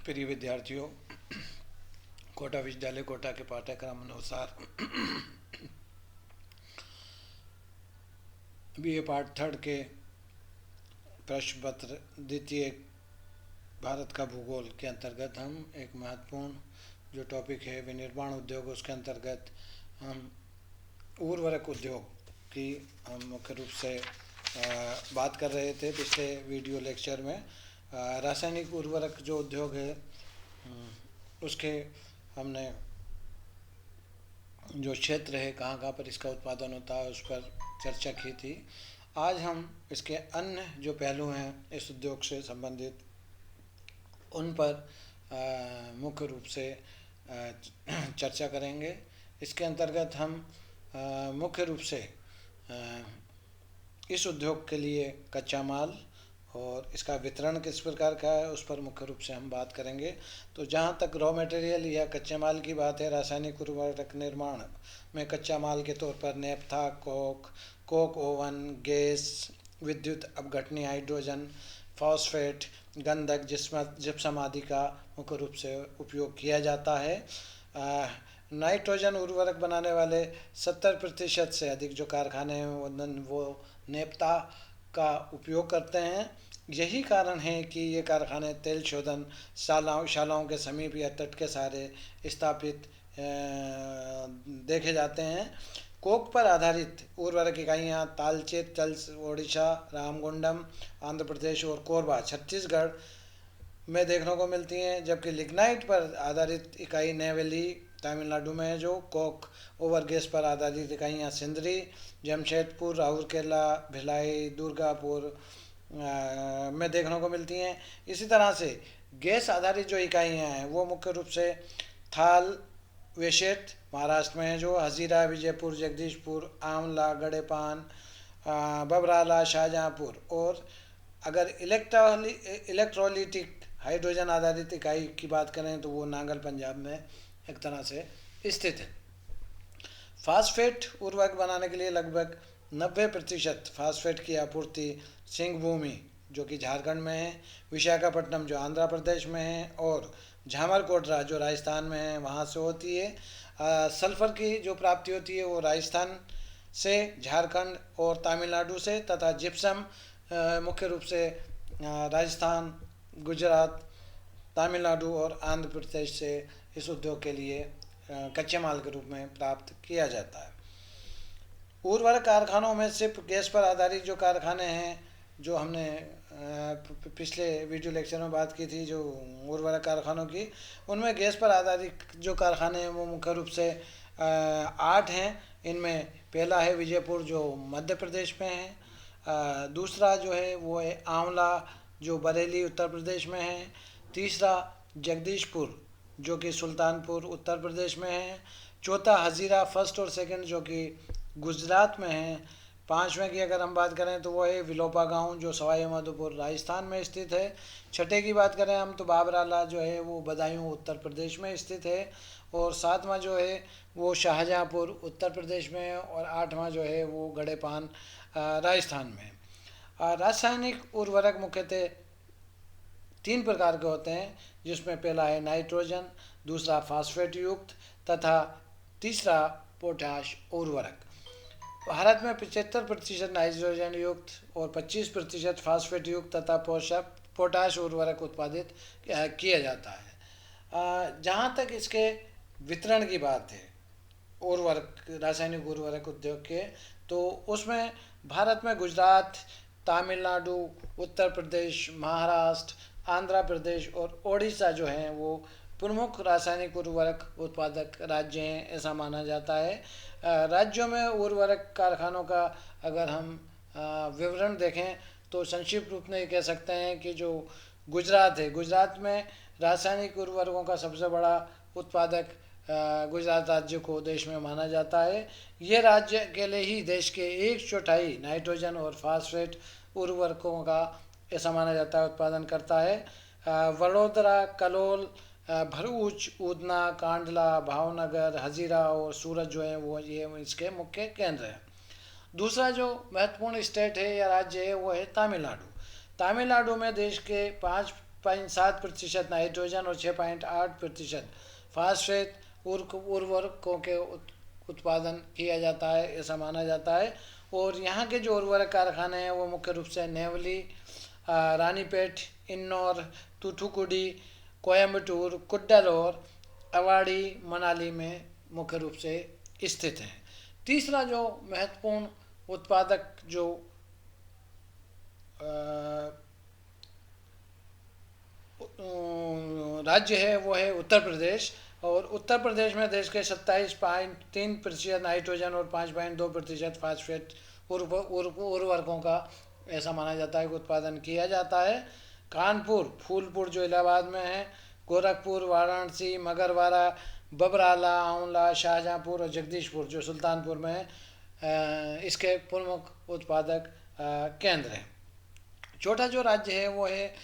प्रिय विद्यार्थियों, कोटा विश्वविद्यालय कोटा के पाठ्यक्रम अनुसार बीए पार्ट थर्ड के प्रश्न पत्र द्वितीय भारत का भूगोल के अंतर्गत हम एक महत्वपूर्ण जो टॉपिक है विनिर्माण उद्योग, उसके अंतर्गत हम उर्वरक उद्योग की हम मुख्य रूप से बात कर रहे थे। पिछले वीडियो लेक्चर में रासायनिक उर्वरक जो उद्योग है उसके हमने जो क्षेत्र है कहाँ कहाँ पर इसका उत्पादन होता है उस पर चर्चा की थी। आज हम इसके अन्य जो पहलू हैं इस उद्योग से संबंधित उन पर मुख्य रूप से चर्चा करेंगे। इसके अंतर्गत हम मुख्य रूप से इस उद्योग के लिए कच्चा माल और इसका वितरण किस प्रकार का है उस पर मुख्य रूप से हम बात करेंगे। तो जहाँ तक रॉ मटेरियल या कच्चे माल की बात है, रासायनिक उर्वरक निर्माण में कच्चा माल के तौर पर नेफ्था, कोक ओवन, गैस, विद्युत अपघटनी, हाइड्रोजन, फॉस्फेट, गंधक, जिप्सम आदि का मुख्य रूप से उपयोग किया जाता है। नाइट्रोजन उर्वरक बनाने वाले 70% से अधिक जो कारखाने हैं वो नेफ्था का उपयोग करते हैं। यही कारण है कि ये कारखाने तेल शोधन शालाओं के समीप या तट के सहारे स्थापित देखे जाते हैं। कोक पर आधारित उर्वरक इकाइयाँ तालचेर, ओडिशा, रामगुंडम आंध्र प्रदेश और कोरबा छत्तीसगढ़ में देखने को मिलती हैं, जबकि लिग्नाइट पर आधारित इकाई नेवेली तमिलनाडु में है। जो कोक ओवर गैस पर आधारित इकाइयाँ सिंदरी, जमशेदपुर, राउरकेला, भिलाई, दुर्गापुर में देखने को मिलती हैं। इसी तरह से गैस आधारित जो इकाइयाँ हैं वो मुख्य रूप से थाल वेशेट महाराष्ट्र में है, जो हजीरा, विजयपुर, जगदीशपुर, आंवला, गड़ेपान, बबराला, शाहजहाँपुर, और अगर इलेक्ट्रोलिटिक हाइड्रोजन आधारित इकाई की बात करें तो वो नांगल पंजाब में एक तरह से स्थित है। फास्फेट उर्वरक बनाने के लिए लगभग 90% फास्फेट की आपूर्ति सिंहभूमि जो कि झारखंड में है, विशाखापट्टनम जो आंध्र प्रदेश में है और झामरकोटरा जो राजस्थान में है वहाँ से होती है। सल्फर की जो प्राप्ति होती है वो राजस्थान से, झारखंड और तमिलनाडु से, तथा जिप्सम मुख्य रूप से राजस्थान, गुजरात, तमिलनाडु और आंध्र प्रदेश से इस उद्योग के लिए कच्चे माल के रूप में प्राप्त किया जाता है। उर्वरक कारखानों में सिर्फ गैस पर आधारित जो कारखाने हैं जो हमने पिछले वीडियो लेक्चर में बात की थी जो उर्वरक कारखानों की, उनमें गैस पर आधारित जो कारखाने हैं वो मुख्य रूप से 8 हैं। इनमें पहला है विजयपुर जो मध्य प्रदेश में है, दूसरा जो है वो है आंवला जो बरेली उत्तर प्रदेश में है, तीसरा जगदीशपुर जो कि सुल्तानपुर उत्तर प्रदेश में है, चौथा हजीरा फर्स्ट और सेकंड जो कि गुजरात में है, पाँचवें की अगर हम बात करें तो वो है विलोपा गांव जो सवाई माधोपुर राजस्थान में स्थित है, छठे की बात करें हम तो बाबराला जो है वो बदायूं उत्तर प्रदेश में स्थित है, और सातवां जो है वो शाहजहाँपुर उत्तर प्रदेश में है, और आठवां जो है वो गड़ेपान राजस्थान में है। रासायनिक उर्वरक मुख्यतः 3 प्रकार के होते हैं, जिसमें पहला है नाइट्रोजन, दूसरा फास्फेट युक्त तथा तीसरा पोटाश उर्वरक। भारत में 75% नाइट्रोजन युक्त और 25% फास्फेट युक्त तथा पोटाश उर्वरक उत्पादित किया जाता है। जहाँ तक इसके वितरण की बात है उर्वरक रासायनिक उर्वरक उद्योग के, तो उसमें भारत में गुजरात, तमिलनाडु, उत्तर प्रदेश, महाराष्ट्र, आंध्र प्रदेश और ओडिशा जो हैं वो प्रमुख रासायनिक उर्वरक उत्पादक राज्य हैं ऐसा माना जाता है। राज्यों में उर्वरक कारखानों का अगर हम विवरण देखें तो संक्षिप्त रूप में कह सकते हैं कि जो गुजरात है, गुजरात में रासायनिक उर्वरकों का सबसे बड़ा उत्पादक गुजरात राज्य को देश में माना जाता है। ये राज्य अकेले ही देश के 1/4 नाइट्रोजन और फास्फेट उर्वरकों का ऐसा माना जाता है उत्पादन करता है। वडोदरा, कलोल, भरूच, ऊधना, कांडला, भावनगर, हजीरा और सूरत जो है वो ये इसके मुख्य केंद्र हैं। दूसरा जो महत्वपूर्ण स्टेट है या राज्य है वो है तमिलनाडु। तमिलनाडु में देश के 5 8.7% नाइट्रोजन और 6.8% फास्फेट उर्वरकों के उत्पादन किया जाता है, ऐसा माना जाता है। और यहाँ के जो उर्वरक कारखाने हैं वो मुख्य रूप से नेवली, रानीपेट, इन्नौर, तूथुकुडी, कोयम्बटूर, कुड्डलोर, अवाड़ी, मनाली में मुख्य रूप से स्थित हैं। तीसरा जो महत्वपूर्ण उत्पादक जो राज्य है वो है उत्तर प्रदेश। और उत्तर प्रदेश में देश के 27.3% नाइट्रोजन और 5.2% फास्फेट उर्वरकों का ऐसा माना जाता है कि उत्पादन किया जाता है। कानपुर, फूलपुर जो इलाहाबाद में है, गोरखपुर, वाराणसी, मगरवाड़ा, बबराला, आंवला, शाहजहाँपुर और जगदीशपुर जो सुल्तानपुर में है, इसके प्रमुख उत्पादक केंद्र हैं। चौथा जो राज्य है वो है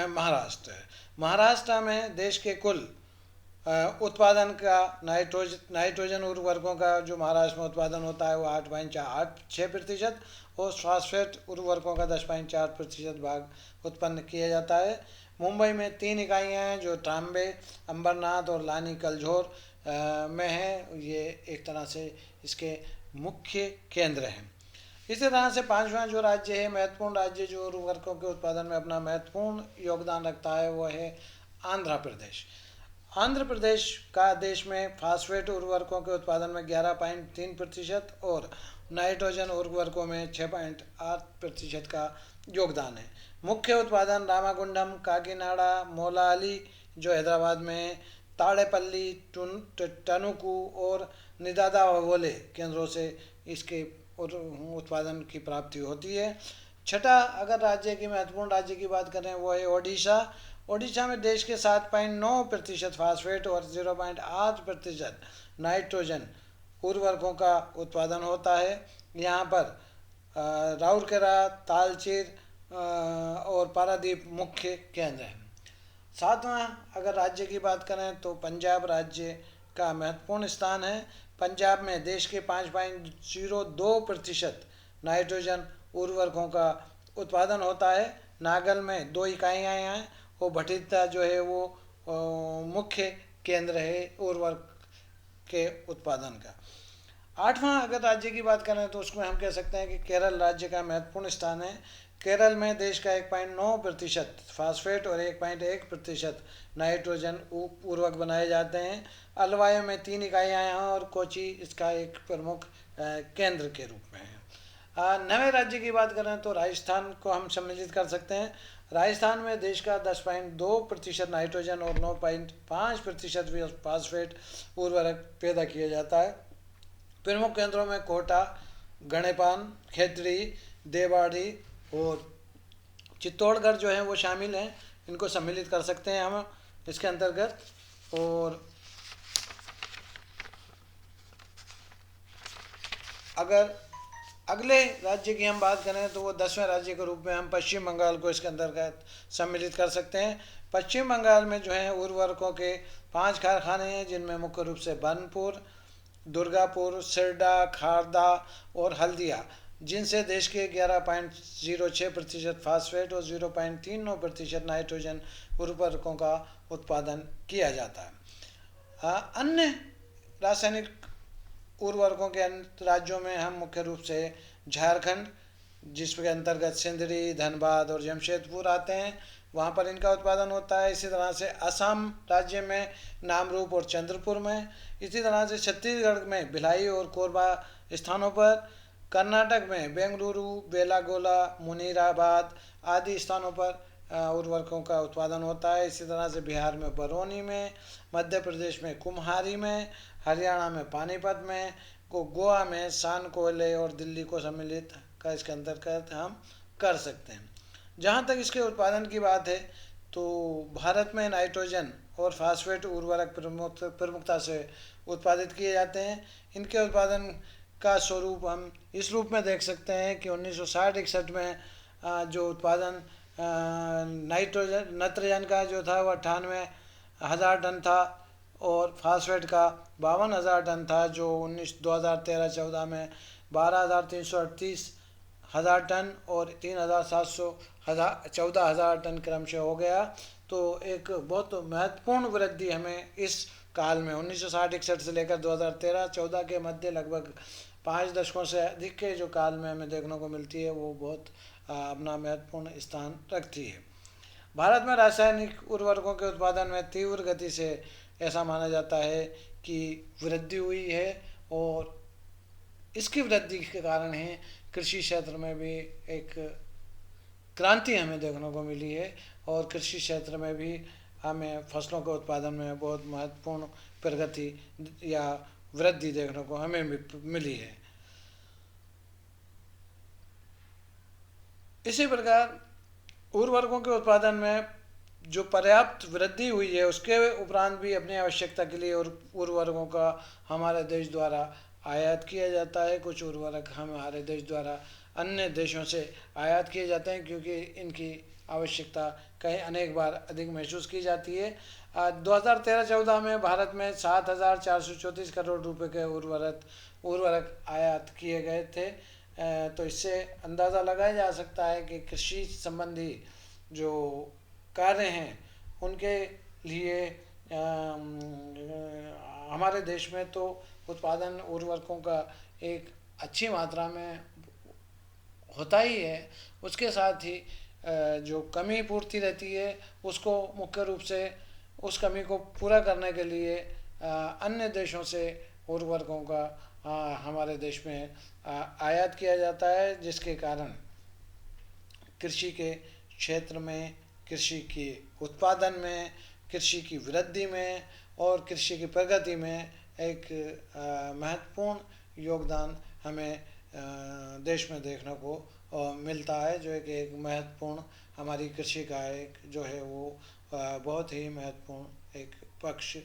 महाराष्ट्र। महाराष्ट्र में देश के कुल उत्पादन का नाइट्रोजन उर्वरकों का जो महाराष्ट्र में उत्पादन होता है वो 8.86% और फास्फेट उर्वरकों का 10.4% भाग उत्पन्न किया जाता है। मुंबई में 3 इकाइयाँ हैं जो ट्राम्बे, अंबरनाथ और लानी कलझोर में है। ये एक तरह से इसके मुख्य केंद्र हैं। इसी तरह से पांचवा जो राज्य है, महत्वपूर्ण राज्य जो उर्वरकों के उत्पादन में अपना महत्वपूर्ण योगदान रखता है वो है आंध्र प्रदेश। आंध्र प्रदेश का देश में फास्फेट उर्वरकों के उत्पादन में 11.3% और नाइट्रोजन उर्वरकों में 6.8% का योगदान है। मुख्य उत्पादन रामागुंडम, काकीनाडा, मोलाली जो हैदराबाद में, ताड़ेपल्ली, टनुकू और निदादावोले केंद्रों से इसके उत्पादन की प्राप्ति होती है। छठा अगर राज्य की महत्वपूर्ण राज्य की बात करें वो है ओडिशा। ओडिशा में देश के 7.9% फास्फेट और 0.8% नाइट्रोजन उर्वरकों का उत्पादन होता है। यहाँ पर राउरकेला, तालचेर और पारादीप मुख्य केंद्र हैं। सातवां अगर राज्य की बात करें तो पंजाब राज्य का महत्वपूर्ण स्थान है। पंजाब में देश के 5.02% नाइट्रोजन उर्वरकों का उत्पादन होता है। नागल में 2 इकाइयाँ हैं और भटिंडा जो है वो मुख्य केंद्र है उर्वरक के उत्पादन का। आठवां अगर राज्य की बात करें तो उसमें हम कह सकते हैं कि केरल राज्य का महत्वपूर्ण स्थान है। केरल में देश का 1.9% फास्फेट और 1.1% नाइट्रोजन उर्वरक बनाए जाते हैं। अलवायो में 3 इकाइयाँ हैं और कोची इसका एक प्रमुख केंद्र के रूप में है। नवे राज्य की बात करें तो राजस्थान को हम सम्मिलित कर सकते हैं। राजस्थान में देश का 10.2% नाइट्रोजन और 9.5% फास्फेट उर्वरक पैदा किया जाता है। प्रमुख केंद्रों में कोटा, गणेपान, खेतड़ी, देवाड़ी और चित्तौड़गढ़ जो है वो शामिल हैं। इनको सम्मिलित कर सकते हैं हम इसके अंतर्गत। और अगर अगले राज्य की हम बात करें तो वो 10वें राज्य के रूप में हम पश्चिम बंगाल को इसके अंतर्गत सम्मिलित कर सकते हैं। पश्चिम बंगाल में जो है उर्वरकों के 5 कारखाने हैं जिनमें मुख्य रूप से बर्नपुर, दुर्गापुर, सिरडा, खारदा और हल्दिया, जिनसे देश के 11.06% फास्फेट और 0.39% नाइट्रोजन उर्वरकों का उत्पादन किया जाता है। अन्य रासायनिक उर्वरकों के राज्यों में हम मुख्य रूप से झारखंड, जिसके अंतर्गत सिंदरी, धनबाद और जमशेदपुर आते हैं, वहाँ पर इनका उत्पादन होता है। इसी तरह से असम राज्य में नामरूप और चंद्रपुर में, इसी तरह से छत्तीसगढ़ में भिलाई और कोरबा स्थानों पर, कर्नाटक में बेंगलुरु, बेलागोला, मुनीराबाद आदि स्थानों पर उर्वरकों का उत्पादन होता है। इसी तरह से बिहार में बरौनी में, मध्य प्रदेश में कुम्हारी में, हरियाणा में पानीपत में, गोवा में सानकोले और दिल्ली को सम्मिलित का इसके अंतर्गत हम कर सकते हैं। जहाँ तक इसके उत्पादन की बात है तो भारत में नाइट्रोजन और फास्फेट उर्वरक प्रमुखता से उत्पादित किए जाते हैं। इनके उत्पादन का स्वरूप हम इस रूप में देख सकते हैं कि 1960-61 में जो उत्पादन नाइट्रोजन का जो था वह 98,000 टन था और फास्फेट का 52,000 टन था, जो 2013-14 में 12,338 हज़ार टन और 3,700 14,000 टन क्रमशः हो गया। तो एक बहुत महत्वपूर्ण वृद्धि हमें इस काल में 1960-61 से लेकर 2013-14 के मध्य लगभग 5 दशकों से अधिक के जो काल में हमें देखने को मिलती है, वो बहुत अपना महत्वपूर्ण स्थान रखती है। भारत में रासायनिक उर्वरकों के उत्पादन में तीव्र गति से ऐसा माना जाता है कि वृद्धि हुई है, और इसकी वृद्धि के कारण ही कृषि क्षेत्र में भी एक क्रांति हमें देखने को मिली है, और कृषि क्षेत्र में भी हमें फसलों के उत्पादन में बहुत महत्वपूर्ण प्रगति या वृद्धि देखने को हमें मिली है। इसी प्रकार उर्वरकों के उत्पादन में जो पर्याप्त वृद्धि हुई है, उसके उपरांत भी अपनी आवश्यकता के लिए उर्वरकों का हमारे देश द्वारा आयात किया जाता है। कुछ उर्वरक हमारे देश द्वारा अन्य देशों से आयात किए जाते हैं, क्योंकि इनकी आवश्यकता कहीं अनेक बार अधिक महसूस की जाती है। 2013-14 में भारत में 7,434 करोड़ रुपए के उर्वरक आयात किए गए थे। तो इससे अंदाज़ा लगाया जा सकता है कि कृषि संबंधी जो कार्य हैं उनके लिए हमारे देश में तो उत्पादन उर्वरकों का एक अच्छी मात्रा में होता ही है। उसके साथ ही जो कमी पूर्ति रहती है, उसको मुख्य रूप से उस कमी को पूरा करने के लिए अन्य देशों से उर्वरकों का हमारे देश में आयात किया जाता है, जिसके कारण कृषि के क्षेत्र में, कृषि के उत्पादन में, कृषि की वृद्धि में और कृषि की प्रगति में एक महत्वपूर्ण योगदान हमें देश में देखने को मिलता है, जो एक महत्वपूर्ण हमारी कृषि का एक जो है वो बहुत ही महत्वपूर्ण एक पक्ष